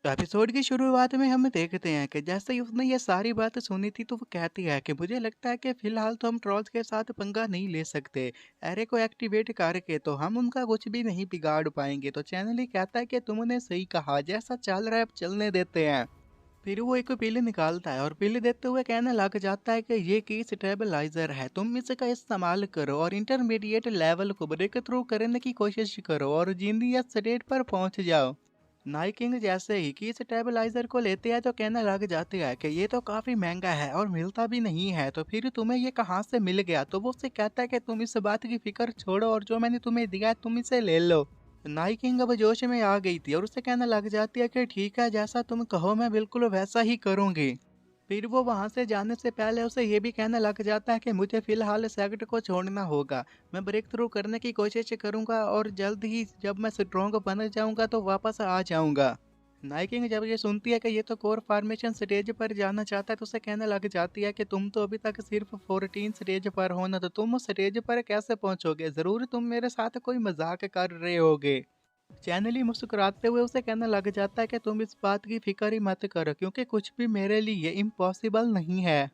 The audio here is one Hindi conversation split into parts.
तो एपिसोड की शुरुआत में हम देखते हैं कि जैसे ही उसने ये सारी बातें सुनी थी तो वो कहती है कि मुझे लगता है कि फिलहाल तो हम ट्रॉल्स के साथ पंगा नहीं ले सकते। एरे को एक्टिवेट करके तो हम उनका कुछ भी नहीं बिगाड़ पाएंगे। तो चैनल ही कहता है कि तुमने सही कहा, जैसा चल रहा है अब चलने देते हैं। फिर वो एक पिल निकालता है और पिल देते हुए कहने लग जाता है कि ये की स्टेबलाइजर है, तुम इसका इस्तेमाल करो और इंटरमीडिएट लेवल को ब्रेक थ्रू करने की कोशिश करो और जीनियस स्टेट पर पहुंच जाओ। नाइट किंग जैसे ही की स्टेबलाइजर को लेते हैं तो कहने लग जाते हैं कि ये तो काफी महंगा है और मिलता भी नहीं है, तो फिर तुम्हें ये कहाँ से मिल गया। तो वो उससे कहता है कि तुम इस बात की फिक्र छोड़ो और जो मैंने तुम्हें दिया है तुम इसे ले लो। नाई किंग अब जोश में आ गई थी और उसे कहने लग जाती है कि ठीक है, जैसा तुम कहो मैं बिल्कुल वैसा ही करूंगी। फिर वो वहां से जाने से पहले उसे ये भी कहने लग जाता है कि मुझे फिलहाल सेक्ट को छोड़ना होगा। मैं ब्रेक थ्रू करने की कोशिश करूंगा और जल्द ही जब मैं स्ट्रॉन्ग बन जाऊंगा तो वापस आ जाऊंगा। नाइकिंग जब ये सुनती है कि ये तो कोर फॉर्मेशन स्टेज पर जाना चाहता है तो उसे कहने लग जाती है कि तुम तो अभी तक सिर्फ 14 स्टेज पर हो ना, तो तुम उस स्टेज पर कैसे पहुंचोगे, जरूर तुम मेरे साथ कोई मजाक कर रहे होगे। चैनली मुस्कुराते हुए उसे कहने लग जाता है कि तुम इस बात की फिक्र ही मत करो क्योंकि कुछ भी मेरे लिए इम्पॉसिबल नहीं है।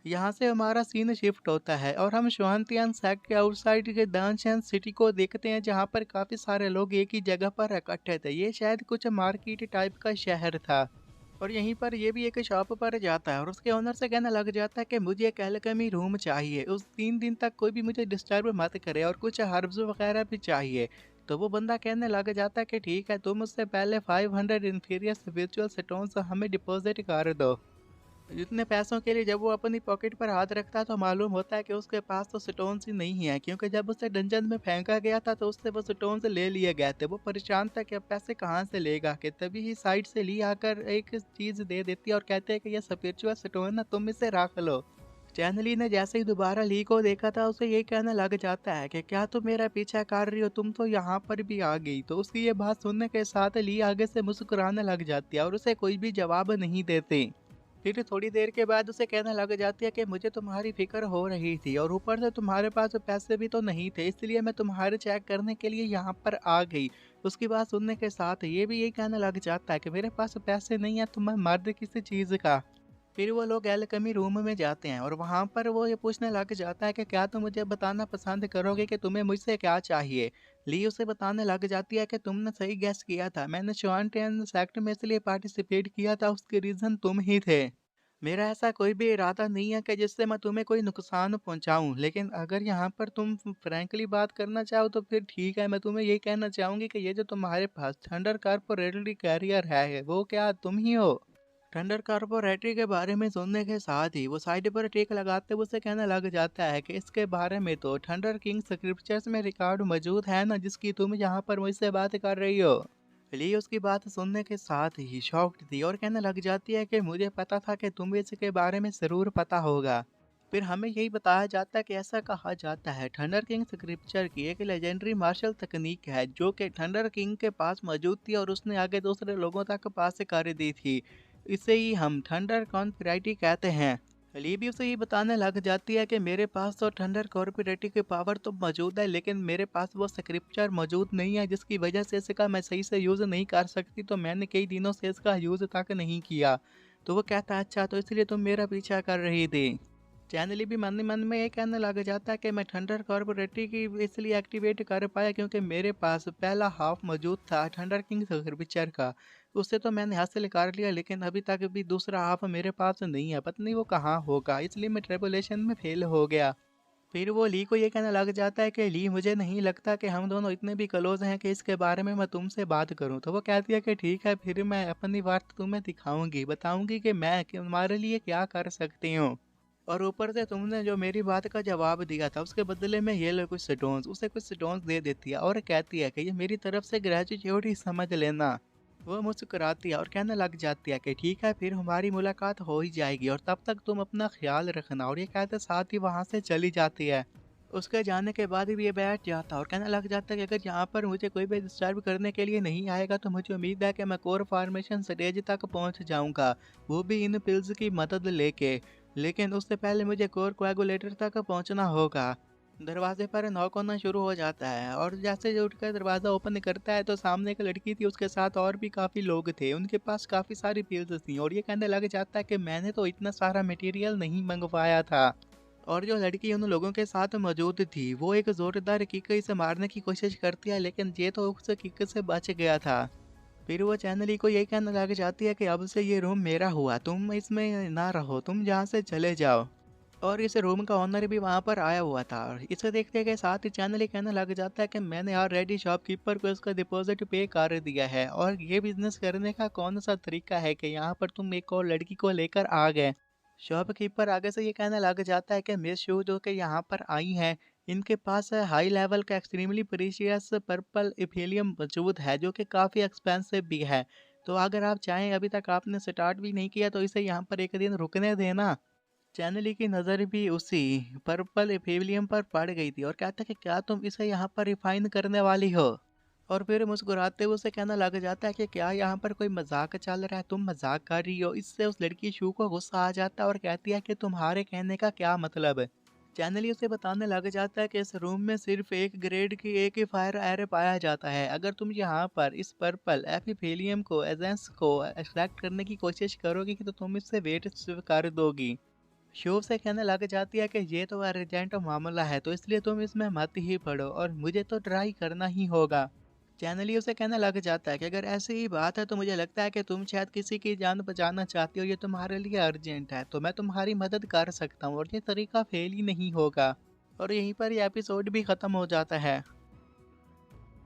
यहाँ से हमारा सीन शिफ्ट होता है और हम शांतियान सैक के आउटसाइड के दानशैन सिटी को देखते हैं जहाँ पर काफी सारे लोग एक ही जगह पर इकट्ठे थे। ये शायद कुछ मार्केट टाइप का शहर था और यहीं पर ये भी एक शॉप पर जाता है और उसके ओनर से कहने लग जाता है कि मुझे एक एल्केमी रूम चाहिए, उस 3 दिन तक कोई भी मुझे डिस्टर्ब मत करे और कुछ हर्ब्स वगैरह भी चाहिए। तो वो बंदा कहने लग जाता है कि ठीक है, तुम उससे पहले 500 इंफीरियर स्पिरिचुअल स्टोन्स हमें डिपॉजिट कर दो। इतने पैसों के लिए जब वो अपनी पॉकेट पर हाथ रखता है तो मालूम होता है कि उसके पास तो स्टोन्स ही नहीं है, क्योंकि जब उसे डंजन में फेंका गया था तो उससे वो स्टोन्स ले लिए गए थे। वो परेशान था कि अब पैसे कहाँ से लेगा, कि तभी ही साइड से ली आकर एक चीज दे देती है और कहते हैं कि ये स्पिरिचुअल स्टोन ना, तुम इसे रख लो। चैनली ने जैसे ही दोबारा ली को देखा था उसे ये कहने लग जाता है कि क्या तुम मेरा पीछा कर रही हो, तुम तो यहाँ पर भी आ गई। तो उसकी ये बात सुनने के साथ ली आगे से मुस्कुराने लग जाती है और उसे कोई भी जवाब नहीं देती। फिर थोड़ी देर के बाद उसे कहने लग जाती है कि मुझे तुम्हारी फिक्र हो रही थी और ऊपर से तुम्हारे पास पैसे भी तो नहीं थे, इसलिए मैं तुम्हारे चेक करने के लिए यहाँ पर आ गई। उसकी बात सुनने के साथ ये भी यही कहने लग जाता है कि मेरे पास पैसे नहीं है तो मैं मर्द किसी चीज़ का। फिर वो लोग एलकेमी रूम में जाते हैं और वहां पर वो ये पूछने लग जाता है कि क्या तुम मुझे बताना पसंद करोगे कि तुम्हें मुझसे क्या चाहिए। ली उसे बताने लग जाती है कि तुमने सही गैस किया था, मैंने श्वान सेक्ट में इसलिए पार्टिसिपेट किया था, उसके रीजन तुम ही थे। मेरा ऐसा कोई भी इरादा नहीं है कि जिससे मैं तुम्हें कोई नुकसान पहुंचाऊं, लेकिन अगर यहाँ पर तुम फ्रैंकली बात करना चाहो तो फिर ठीक है। मैं तुम्हें ये कहना चाहूंगी कि ये जो तुम्हारे पास थंडर कारपोरेटरी कैरियर है वो क्या तुम ही हो। थंडर कारपोरेटरी के बारे में सुनने के साथ ही वो साइड पर टेक लगाते हुए उसे कहने लग जाता है कि इसके बारे में तो थंडर किंग स्क्रिप्चर्स में रिकॉर्ड मौजूद है ना, जिसकी तुम यहाँ पर मुझसे बात कर रही हो। ली उसकी बात सुनने के साथ ही शॉक्ड थी और कहने लग जाती है कि मुझे पता था कि तुम्हें इसके बारे में जरूर पता होगा। फिर हमें यही बताया जाता है कि ऐसा कहा जाता है थंडर किंग स्क्रिप्चर की एक लेजेंडरी मार्शल तकनीक है जो कि थंडर किंग के पास मौजूद थी और उसने आगे दूसरे लोगों तक पास कर दी थी। इसे ही हम थंडर कॉन्स्पिरेटी कहते हैं। ली भी उसे ये बताने लग जाती है कि मेरे पास तो थंडर कॉर्पोरेटी की पावर तो मौजूद है, लेकिन मेरे पास वो स्क्रिप्चर मौजूद नहीं है जिसकी वजह से इसका मैं सही से यूज़ नहीं कर सकती, तो मैंने कई दिनों से इसका यूज़ तक नहीं किया। तो वो कहता है अच्छा, तो इसलिए तुम मेरा पीछा कर रही थी। चैनली भी मन ही मन में ये कहने लग जाता है कि मैं थंडर कॉर्पोरेटी की इसलिए एक्टिवेट कर पाया क्योंकि मेरे पास पहला हाफ मौजूद था थंडर किंग पिक्चर का। उससे तो मैंने हासिल कर लिया, लेकिन अभी तक भी दूसरा हाफ मेरे पास नहीं है, पता नहीं वो कहाँ होगा, इसलिए मैं ट्रिबुलेशन में फेल हो गया। फिर वो ली को ये कहने लग जाता है कि ली मुझे नहीं लगता कि हम दोनों इतने भी क्लोज हैं कि इसके बारे में मैं तुमसे बात करूं। तो वो कहती है कि ठीक है, फिर मैं अपनी बात तुम्हें दिखाऊंगी, बताऊंगी कि मैं तुम्हारे लिए क्या कर सकती हूँ। और ऊपर से तुमने जो मेरी बात का जवाब दिया था उसके बदले में ये लो कुछ स्टोन्स। उसे कुछ स्टोन्स दे देती है और कहती है कि ये मेरी तरफ से ग्रेजुएट समझ लेना। वो मुस्कुराती है और कहने लग जाती है कि ठीक है, फिर हमारी मुलाकात हो ही जाएगी और तब तक तुम अपना ख्याल रखना। और ये कहते साथ ही वहां से चली जाती है। उसके जाने के बाद भी ये बैठ जाता है और कहने लग जाता है कि अगर यहाँ पर मुझे कोई भी डिस्टर्ब करने के लिए नहीं आएगा तो मुझे उम्मीद है कि मैं कोर फॉर्मेशन स्टेज तक पहुँच जाऊँगा, वो भी इन पिल्स की मदद लेके। लेकिन उससे पहले मुझे कोर कोएगुलेटर तक पहुँचना होगा। दरवाजे पर नॉक होना शुरू हो जाता है और जैसे जो उठकर दरवाज़ा ओपन करता है तो सामने एक लड़की थी, उसके साथ और भी काफ़ी लोग थे, उनके पास काफ़ी सारी पिल्स थी और ये कहने लग जाता है कि मैंने तो इतना सारा मटेरियल नहीं मंगवाया था। और जो लड़की उन लोगों के साथ मौजूद थी वो एक ज़ोरदार किक से मारने की कोशिश करती है, लेकिन ये तो उस किक से बच गया था। फिर वो चैनली को यही कहने लग जाती है कि अब से ये रूम मेरा हुआ, तुम इसमें ना रहो, तुम यहाँ से चले जाओ। और इस रूम का ओनर भी वहाँ पर आया हुआ था और इसे देखते के साथ ही चैनल ये कहने लग जाता है कि मैंने ऑलरेडी शॉपकीपर को इसका डिपॉजिट पे कर दिया है और ये बिजनेस करने का कौन सा तरीका है कि यहाँ पर तुम एक और लड़की को लेकर आ गए। शॉपकीपर आगे से ये कहने लग जाता है कि मिस शू जो कि यहाँ पर आई हैं, इनके पास हाई लेवल का एक्सट्रीमली प्रीशियस पर्पल इफेलियम मौजूद है जो कि काफ़ी एक्सपेंसिव भी है। तो अगर आप चाहें, अभी तक आपने स्टार्ट भी नहीं किया, तो इसे यहाँ पर एक दिन रुकने देना। चैनली की नज़र भी उसी पर्पल एफिलियम पर पड़ गई थी और कहता कि क्या तुम इसे यहाँ पर रिफाइन करने वाली हो। और फिर मुस्कुराते हुए उसे कहना लग जाता है कि क्या यहाँ पर कोई मजाक चल रहा है, तुम मजाक कर रही हो। इससे उस लड़की शू को गुस्सा आ जाता है और कहती है कि तुम्हारे कहने का क्या मतलब है। चैनली उसे बताने लग जाता है कि इस रूम में सिर्फ एक ग्रेड की एक ही फायर एरे पाया जाता है, अगर तुम यहाँ पर इस पर्पल एफिफेलियम को एजेंस को एक्सट्रैक्ट करने की कोशिश करोगी तो तुम इससे वेट कर दोगी। शुभ से कहने लग जाती है कि ये तो अर्जेंट मामला है, तो इसलिए तुम इसमें मत ही पड़ो और मुझे तो ट्राई करना ही होगा। चैनली उसे कहने लग जाता है कि अगर ऐसी ही बात है तो मुझे लगता है कि तुम शायद किसी की जान बचाना चाहती हो, ये तुम्हारे लिए अर्जेंट है, तो मैं तुम्हारी मदद कर सकता हूँ और ये तरीका फेल ही नहीं होगा। और यहीं पर ये एपिसोड भी ख़त्म हो जाता है।